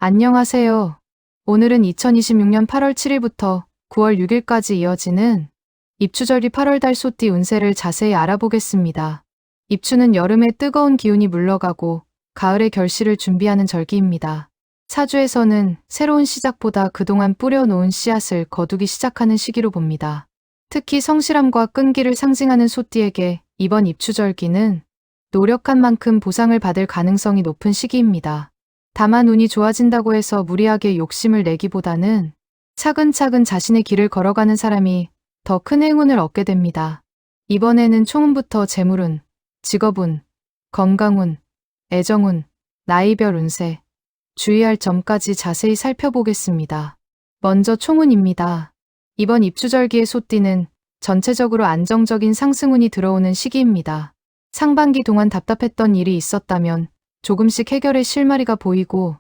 안녕하세요. 오늘은 2026년 8월 7일부터 9월 6일까지 이어지는 입추절기 8월달 소띠 운세를 자세히 알아보겠습니다. 입추는 여름의 뜨거운 기운이 물러가고 가을의 결실을 준비하는 절기입니다. 사주에서는 새로운 시작보다 그동안 뿌려놓은 씨앗을 거두기 시작하는 시기로 봅니다. 특히 성실함과 끈기를 상징하는 소띠에게 이번 입추절기는 노력한 만큼 보상을 받을 가능성이 높은 시기입니다. 다만 운이 좋아진다고 해서 무리하게 욕심을 내기보다는 차근차근 자신의 길을 걸어가는 사람이 더 큰 행운을 얻게 됩니다. 이번에는 총운부터 재물운, 직업운, 건강운, 애정운, 나이별 운세, 주의할 점까지 자세히 살펴보겠습니다. 먼저 총운입니다. 이번 입추절기의 소띠는 전체적으로 안정적인 상승운이 들어오는 시기입니다. 상반기 동안 답답했던 일이 있었다면 조금씩 해결의 실마리가 보이고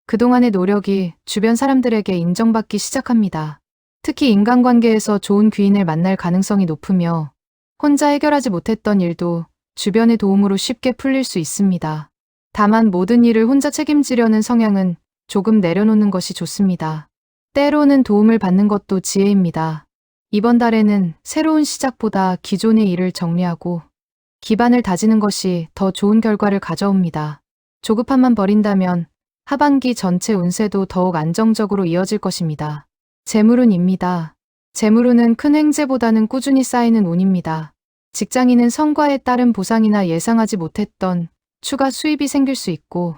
그동안의 노력이 주변 사람들에게 인정받기 시작합니다. 특히 인간관계에서 좋은 귀인을 만날 가능성이 높으며 혼자 해결하지 못했던 일도 주변의 도움으로 쉽게 풀릴 수 있습니다. 다만 모든 일을 혼자 책임지려는 성향은 조금 내려놓는 것이 좋습니다. 때로는 도움을 받는 것도 지혜입니다. 이번 달에는 새로운 시작보다 기존의 일을 정리하고 기반을 다지는 것이 더 좋은 결과를 가져옵니다. 조급함만 버린다면 하반기 전체 운세도 더욱 안정적으로 이어질 것입니다. 재물운입니다. 재물운은 큰 횡재보다는 꾸준히 쌓이는 운입니다. 직장인은 성과에 따른 보상이나 예상하지 못했던 추가 수입이 생길 수 있고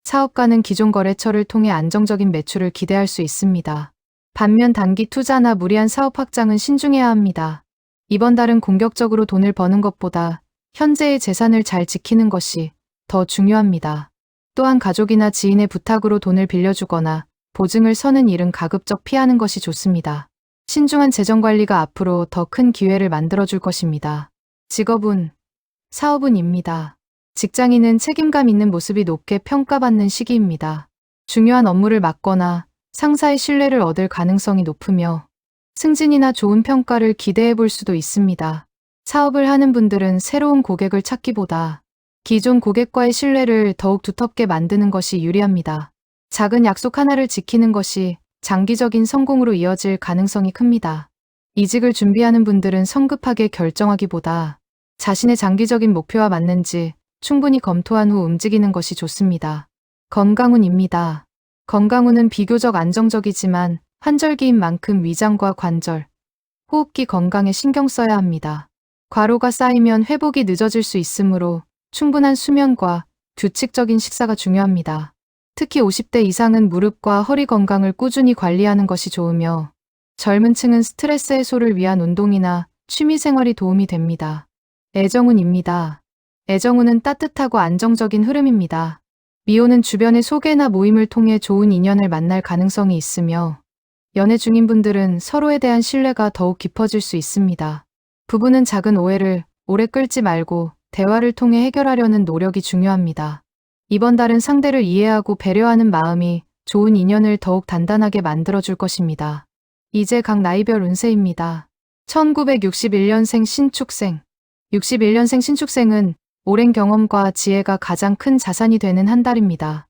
사업가는 기존 거래처를 통해 안정적인 매출을 기대할 수 있습니다. 반면 단기 투자나 무리한 사업 확장은 신중해야 합니다. 이번 달은 공격적으로 돈을 버는 것보다 현재의 재산을 잘 지키는 것이 더 중요합니다. 또한 가족이나 지인의 부탁으로 돈을 빌려주거나 보증을 서는 일은 가급적 피하는 것이 좋습니다. 신중한 재정관리가 앞으로 더 큰 기회를 만들어줄 것입니다. 직업운, 사업운입니다. 직장인은 책임감 있는 모습이 높게 평가받는 시기입니다. 중요한 업무를 맡거나 상사의 신뢰를 얻을 가능성이 높으며 승진이나 좋은 평가를 기대해 볼 수도 있습니다. 사업을 하는 분들은 새로운 고객을 찾기보다 기존 고객과의 신뢰를 더욱 두텁게 만드는 것이 유리합니다. 작은 약속 하나를 지키는 것이 장기적인 성공으로 이어질 가능성이 큽니다. 이직을 준비하는 분들은 성급하게 결정하기보다 자신의 장기적인 목표와 맞는지 충분히 검토한 후 움직이는 것이 좋습니다. 건강운입니다. 건강운은 비교적 안정적이지만 환절기인 만큼 위장과 관절, 호흡기 건강에 신경 써야 합니다. 과로가 쌓이면 회복이 늦어질 수 있으므로 충분한 수면과 규칙적인 식사가 중요합니다. 특히 50대 이상은 무릎과 허리 건강을 꾸준히 관리하는 것이 좋으며 젊은 층은 스트레스 해소를 위한 운동이나 취미 생활이 도움이 됩니다. 애정운입니다. 애정운은 따뜻하고 안정적인 흐름입니다. 미혼은 주변의 소개나 모임을 통해 좋은 인연을 만날 가능성이 있으며 연애 중인 분들은 서로에 대한 신뢰가 더욱 깊어질 수 있습니다. 부부는 작은 오해를 오래 끌지 말고 대화를 통해 해결하려는 노력이 중요합니다. 이번 달은 상대를 이해하고 배려하는 마음이 좋은 인연을 더욱 단단하게 만들어줄 것입니다. 이제 각 나이별 운세입니다. 1961년생 신축생. 61년생 신축생은 오랜 경험과 지혜가 가장 큰 자산이 되는 한 달입니다.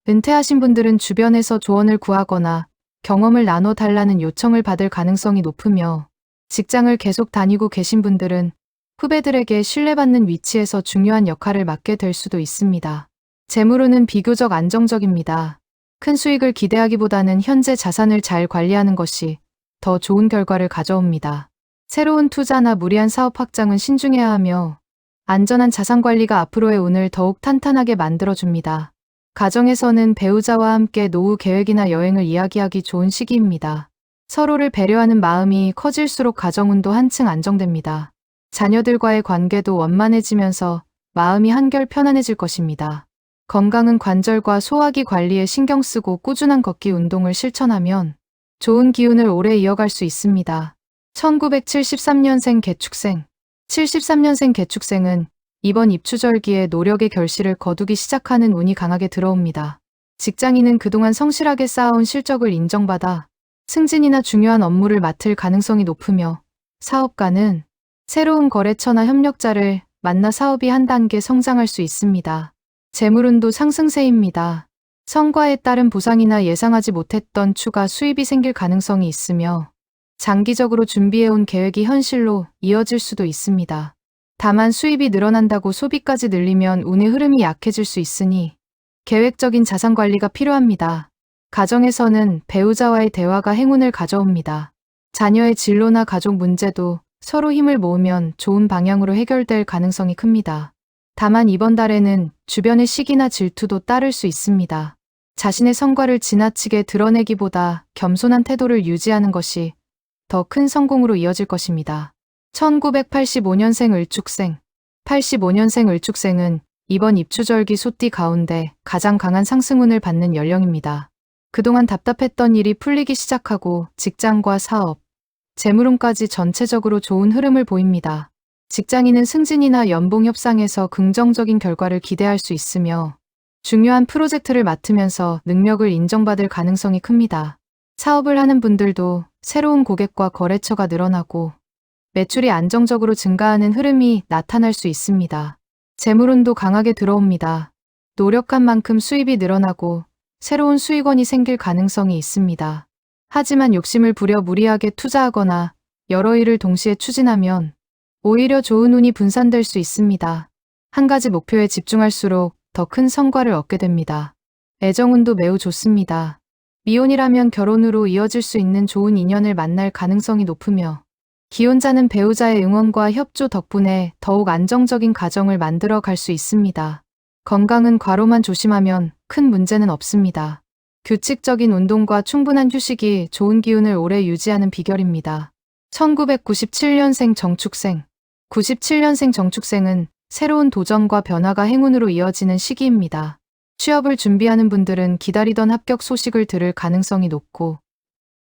은퇴하신 분들은 주변에서 조언을 구하거나 경험을 나눠달라는 요청을 받을 가능성이 높으며 직장을 계속 다니고 계신 분들은 후배들에게 신뢰받는 위치에서 중요한 역할을 맡게 될 수도 있습니다. 재물운은 비교적 안정적입니다. 큰 수익을 기대하기보다는 현재 자산을 잘 관리하는 것이 더 좋은 결과를 가져옵니다. 새로운 투자나 무리한 사업 확장은 신중해야 하며 안전한 자산 관리가 앞으로의 운을 더욱 탄탄하게 만들어줍니다. 가정에서는 배우자와 함께 노후 계획이나 여행을 이야기하기 좋은 시기입니다. 서로를 배려하는 마음이 커질수록 가정운도 한층 안정됩니다. 자녀들과의 관계도 원만해지면서 마음이 한결 편안해질 것입니다. 건강은 관절과 소화기 관리에 신경 쓰고 꾸준한 걷기 운동을 실천하면 좋은 기운을 오래 이어갈 수 있습니다. 1973년생 개축생. 73년생 개축생은 이번 입추절기에 노력의 결실을 거두기 시작하는 운이 강하게 들어옵니다. 직장인은 그동안 성실하게 쌓아온 실적을 인정받아 승진이나 중요한 업무를 맡을 가능성이 높으며 사업가는 새로운 거래처나 협력자를 만나 사업이 한 단계 성장할 수 있습니다. 재물운도 상승세입니다. 성과에 따른 보상이나 예상하지 못했던 추가 수입이 생길 가능성이 있으며 장기적으로 준비해온 계획이 현실로 이어질 수도 있습니다. 다만 수입이 늘어난다고 소비까지 늘리면 운의 흐름이 약해질 수 있으니 계획적인 자산 관리가 필요합니다. 가정에서는 배우자와의 대화가 행운을 가져옵니다. 자녀의 진로나 가족 문제도 서로 힘을 모으면 좋은 방향으로 해결될 가능성이 큽니다. 다만 이번 달에는 주변의 시기나 질투도 따를 수 있습니다. 자신의 성과를 지나치게 드러내기보다 겸손한 태도를 유지하는 것이 더 큰 성공으로 이어질 것입니다. 1985년생 을축생 85년생 을축생은 이번 입추절기 소띠 가운데 가장 강한 상승운을 받는 연령입니다. 그동안 답답했던 일이 풀리기 시작하고 직장과 사업, 재물운까지 전체적으로 좋은 흐름을 보입니다. 직장인은 승진이나 연봉 협상에서 긍정적인 결과를 기대할 수 있으며 중요한 프로젝트를 맡으면서 능력을 인정받을 가능성이 큽니다. 사업을 하는 분들도 새로운 고객과 거래처가 늘어나고 매출이 안정적으로 증가하는 흐름이 나타날 수 있습니다. 재물운도 강하게 들어옵니다. 노력한 만큼 수입이 늘어나고 새로운 수익원이 생길 가능성이 있습니다. 하지만 욕심을 부려 무리하게 투자하거나 여러 일을 동시에 추진하면 오히려 좋은 운이 분산될 수 있습니다. 한 가지 목표에 집중할수록 더 큰 성과를 얻게 됩니다. 애정운도 매우 좋습니다. 미혼이라면 결혼으로 이어질 수 있는 좋은 인연을 만날 가능성이 높으며 기혼자는 배우자의 응원과 협조 덕분에 더욱 안정적인 가정을 만들어 갈 수 있습니다. 건강은 과로만 조심하면 큰 문제는 없습니다. 규칙적인 운동과 충분한 휴식이 좋은 기운을 오래 유지하는 비결입니다. 1997년생 정축생 97년생 정축생은 새로운 도전과 변화가 행운으로 이어지는 시기입니다. 취업을 준비하는 분들은 기다리던 합격 소식을 들을 가능성이 높고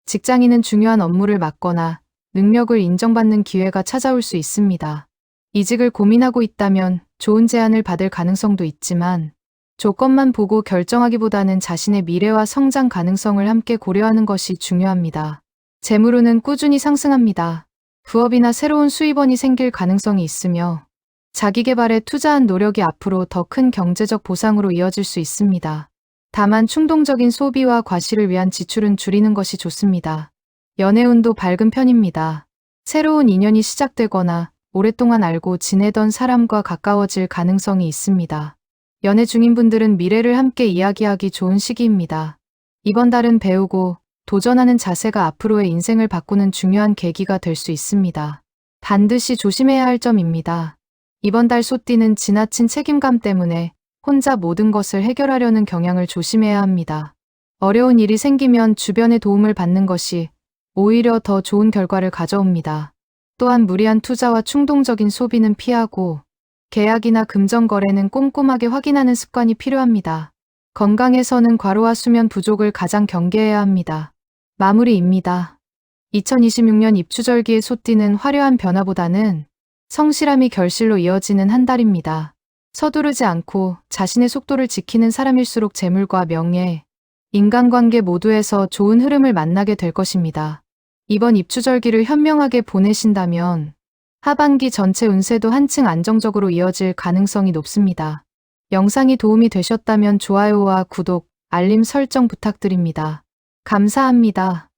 직장인은 중요한 업무를 맡거나 능력을 인정받는 기회가 찾아올 수 있습니다. 이직을 고민하고 있다면 좋은 제안을 받을 가능성도 있지만 조건만 보고 결정하기보다는 자신의 미래와 성장 가능성을 함께 고려하는 것이 중요합니다. 재물운은 꾸준히 상승합니다. 부업이나 새로운 수입원이 생길 가능성이 있으며 자기 개발에 투자한 노력이 앞으로 더 큰 경제적 보상으로 이어질 수 있습니다. 다만 충동적인 소비와 과시를 위한 지출은 줄이는 것이 좋습니다. 연애운도 밝은 편입니다. 새로운 인연이 시작되거나 오랫동안 알고 지내던 사람과 가까워질 가능성이 있습니다. 연애 중인 분들은 미래를 함께 이야기하기 좋은 시기입니다. 이번 달은 배우고 도전하는 자세가 앞으로의 인생을 바꾸는 중요한 계기가 될 수 있습니다. 반드시 조심해야 할 점입니다. 이번 달 소띠는 지나친 책임감 때문에 혼자 모든 것을 해결하려는 경향을 조심해야 합니다. 어려운 일이 생기면 주변의 도움을 받는 것이 오히려 더 좋은 결과를 가져옵니다. 또한 무리한 투자와 충동적인 소비는 피하고 계약이나 금전 거래는 꼼꼼하게 확인하는 습관이 필요합니다. 건강에서는 과로와 수면 부족을 가장 경계해야 합니다. 마무리입니다. 2026년 입추절기의 소띠는 화려한 변화보다는 성실함이 결실로 이어지는 한 달입니다. 서두르지 않고 자신의 속도를 지키는 사람일수록 재물과 명예, 인간관계 모두에서 좋은 흐름을 만나게 될 것입니다. 이번 입추절기를 현명하게 보내신다면 하반기 전체 운세도 한층 안정적으로 이어질 가능성이 높습니다. 영상이 도움이 되셨다면 좋아요와 구독, 알림 설정 부탁드립니다. 감사합니다.